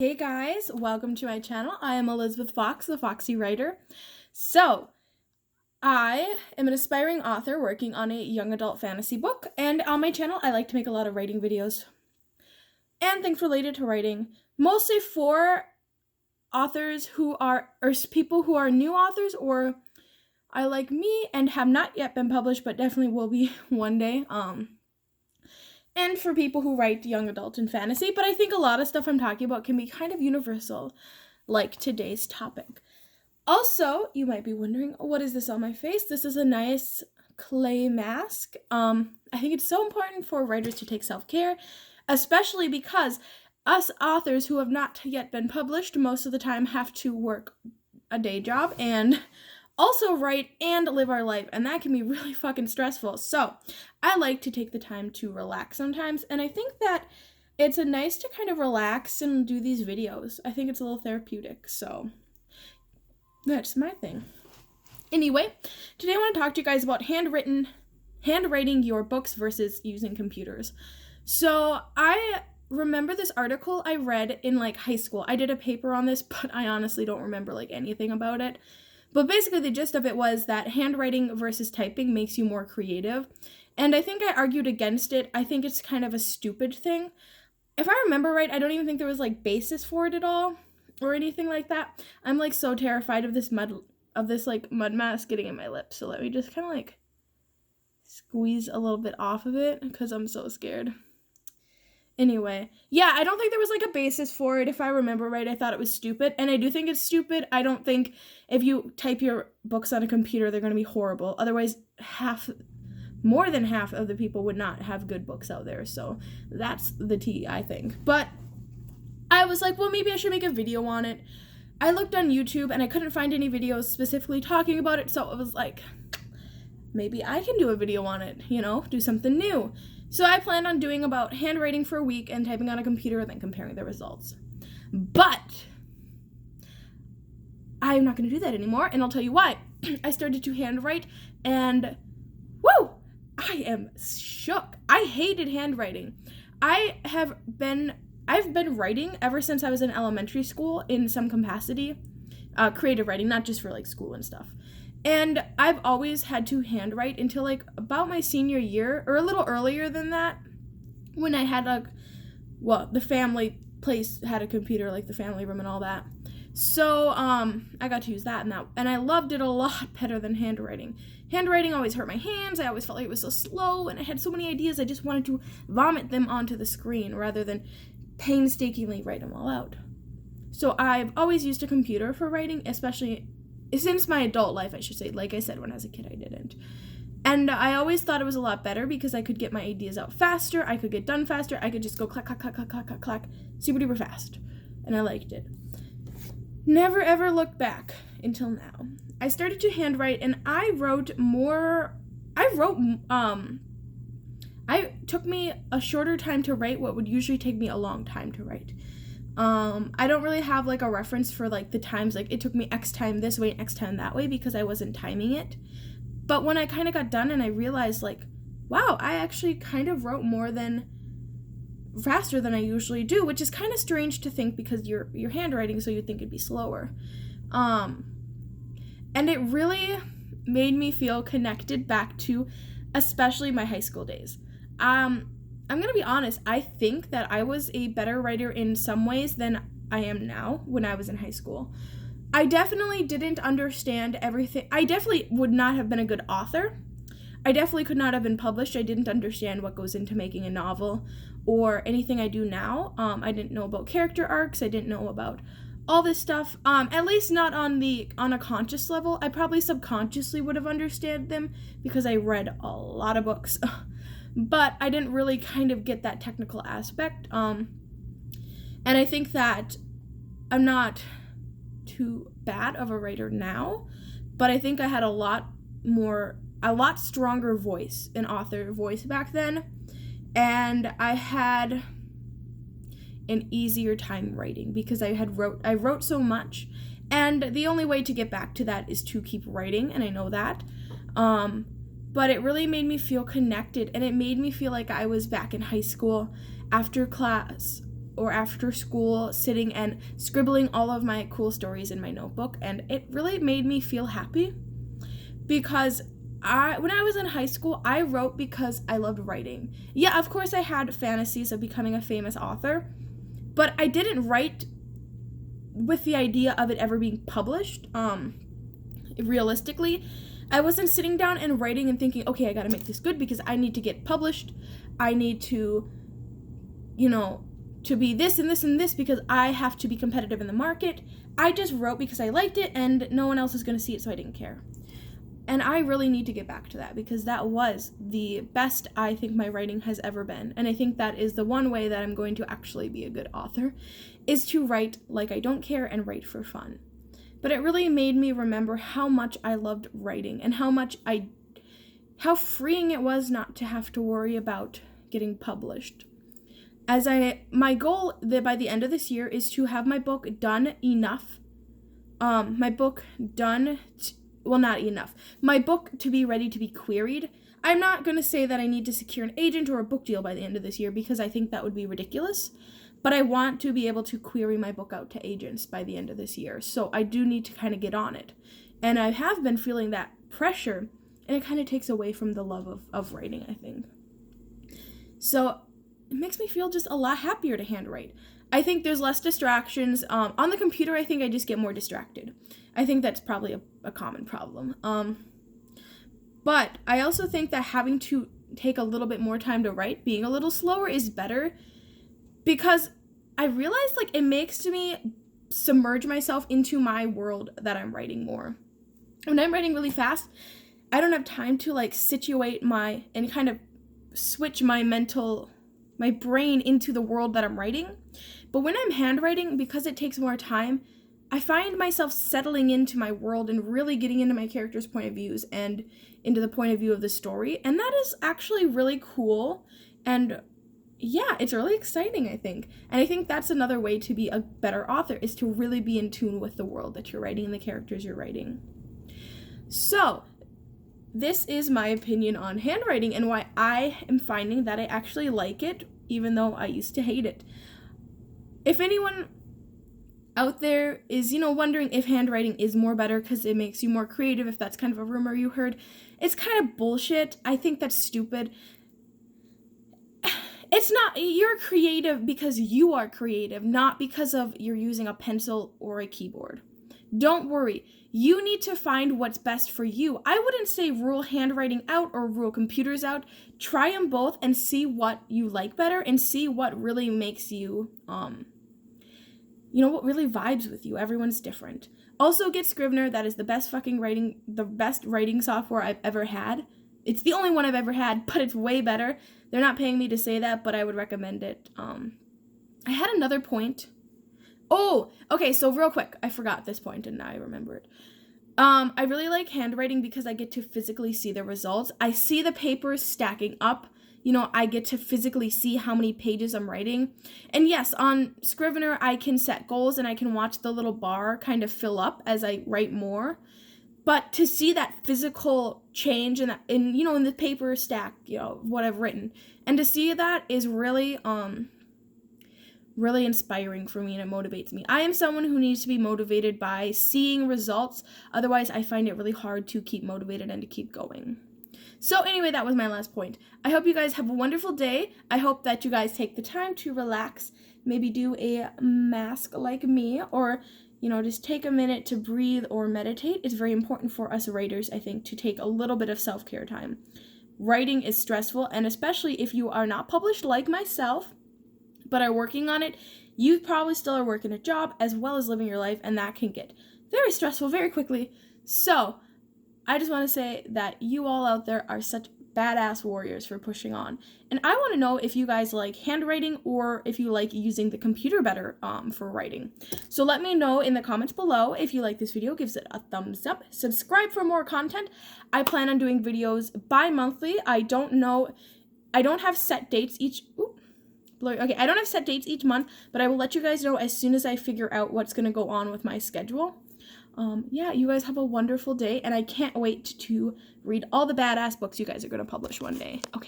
Hey guys, welcome to my channel. I am Elizabeth Fox, the Foxy Writer. So, I am an aspiring author working on a young adult fantasy book, and on my channel I like to make a lot of writing videos and things related to writing, mostly for authors who are, or people who are new authors or are like me and have not yet been published but definitely will be one day. And for people who write young adult and fantasy, but I think a lot of stuff I'm talking about can be kind of universal, like today's topic. Also, you might be wondering, what is this on my face? This is a nice clay mask. I think it's so important for writers to take self-care, especially because us authors who have not yet been published most of the time have to work a day job and also write and live our life, and that can be really fucking stressful. So I like to take the time to relax sometimes, and I think that it's nice to kind of relax and do these videos. I think it's a little therapeutic, so that's my thing. Anyway, today I want to talk to you guys about handwriting your books versus using computers. So I remember this article I read in high school. I did a paper on this, but I honestly don't remember anything about it. But basically the gist of it was that handwriting versus typing makes you more creative. And I think I argued against it. I think it's kind of a stupid thing. If I remember right, I don't even think there was basis for it at all or anything like that. I'm so terrified of this mud mask getting in my lips. So let me just kind of squeeze a little bit off of it because I'm so scared. Anyway, yeah, I don't think there was a basis for it. If I remember right, I thought it was stupid, and I do think it's stupid. I don't think if you type your books on a computer, they're going to be horrible. Otherwise, more than half of the people would not have good books out there. So that's the tea, I think. But I was like, well, maybe I should make a video on it. I looked on YouTube, and I couldn't find any videos specifically talking about it, so it was like, maybe I can do a video on it, do something new. So I planned on doing about handwriting for a week and typing on a computer and then comparing the results. But I'm not going to do that anymore, and I'll tell you why. I started to handwrite, and woo! I am shook. I hated handwriting. I've been writing ever since I was in elementary school in some capacity, creative writing, not just for school and stuff. And I've always had to handwrite until about my senior year, or a little earlier than that, when I had the family place had a computer, the family room and all that. So I got to use that, and I loved it a lot better than handwriting. Handwriting always hurt my hands. I always felt like it was so slow, and I had so many ideas. I just wanted to vomit them onto the screen rather than painstakingly write them all out. So I've always used a computer for writing, especially since my adult life, I should say. Like I said, when I was a kid, I didn't. And I always thought it was a lot better because I could get my ideas out faster. I could get done faster. I could just go clack, clack, clack, clack, clack, clack, clack, super duper fast. And I liked it. Never ever looked back until now. I started to handwrite, and it took me a shorter time to write what would usually take me a long time to write. I don't really have a reference for the times it took me X time this way and X time that way because I wasn't timing it. But when I kind of got done and I realized wow, I actually kind of wrote faster than I usually do, which is kind of strange to think because you're handwriting, so you'd think it'd be slower. And it really made me feel connected back to especially my high school days. I'm going to be honest, I think that I was a better writer in some ways than I am now when I was in high school. I definitely didn't understand everything. I definitely would not have been a good author. I definitely could not have been published. I didn't understand what goes into making a novel or anything I do now. I didn't know about character arcs. I didn't know about all this stuff, at least not on a conscious level. I probably subconsciously would have understood them because I read a lot of books. But I didn't really kind of get that technical aspect. And I think that I'm not too bad of a writer now, but I think I had a lot stronger voice, an author voice back then. And I had an easier time writing because I wrote so much. And the only way to get back to that is to keep writing, and I know that. But it really made me feel connected, and it made me feel like I was back in high school after class or after school sitting and scribbling all of my cool stories in my notebook, and it really made me feel happy because when I was in high school, I wrote because I loved writing. Yeah, of course I had fantasies of becoming a famous author, but I didn't write with the idea of it ever being published. Realistically, I wasn't sitting down and writing and thinking, okay, I gotta make this good because I need to get published. I need to, to be this and this and this because I have to be competitive in the market. I just wrote because I liked it and no one else is gonna see it, so I didn't care. And I really need to get back to that because that was the best I think my writing has ever been. And I think that is the one way that I'm going to actually be a good author, is to write like I don't care and write for fun. But it really made me remember how much I loved writing and how freeing it was not to have to worry about getting published. My goal by the end of this year is to have my book done enough. My book to be ready to be queried. I'm not going to say that I need to secure an agent or a book deal by the end of this year because I think that would be ridiculous. But I want to be able to query my book out to agents by the end of this year. So I do need to kind of get on it. And I have been feeling that pressure, and it kind of takes away from the love of writing, I think. So it makes me feel just a lot happier to handwrite. I think there's less distractions. On the computer, I think I just get more distracted. I think that's probably a common problem. But I also think that having to take a little bit more time to write, being a little slower is better, because I realized it makes me submerge myself into my world that I'm writing more. When I'm writing really fast, I don't have time to situate and kind of switch my brain into the world that I'm writing. But when I'm handwriting, because it takes more time, I find myself settling into my world and really getting into my characters' point of views and into the point of view of the story. And that is actually really cool. And yeah, it's really exciting, I think. And I think that's another way to be a better author, is to really be in tune with the world that you're writing and the characters you're writing. So, this is my opinion on handwriting and why I am finding that I actually like it, even though I used to hate it. If anyone out there is, wondering if handwriting is more better because it makes you more creative, if that's kind of a rumor you heard, it's kind of bullshit. I think that's stupid. It's not, you're creative because you are creative, not because of you're using a pencil or a keyboard. Don't worry. You need to find what's best for you. I wouldn't say rule handwriting out or rule computers out. Try them both and see what you like better and see what really makes you, what really vibes with you. Everyone's different. Also, get Scrivener. That is the best writing software I've ever had. It's the only one I've ever had, but it's way better. They're not paying me to say that, but I would recommend it. I had another point. Oh, okay, so real quick, I forgot this point and now I remember it. I really like handwriting because I get to physically see the results. I see the papers stacking up. I get to physically see how many pages I'm writing. And yes, on Scrivener, I can set goals and I can watch the little bar kind of fill up as I write more. But to see that physical change in the paper stack, what I've written, and to see that is really, really inspiring for me, and it motivates me. I am someone who needs to be motivated by seeing results. Otherwise, I find it really hard to keep motivated and to keep going. So anyway, that was my last point. I hope you guys have a wonderful day. I hope that you guys take the time to relax, maybe do a mask like me, or just take a minute to breathe or meditate. It's very important for us writers, I think, to take a little bit of self-care time. Writing is stressful, and especially if you are not published like myself, but are working on it, you probably still are working a job as well as living your life, and that can get very stressful very quickly. So, I just want to say that you all out there are such badass warriors for pushing on. And I want to know if you guys like handwriting or if you like using the computer better for writing. So let me know in the comments below. If you like this video, give it a thumbs up. Subscribe for more content. I plan on doing videos bi-monthly. I don't have set dates I don't have set dates each month, but I will let you guys know as soon as I figure out what's going to go on with my schedule. You guys have a wonderful day, and I can't wait to read all the badass books you guys are going to publish one day. Okay.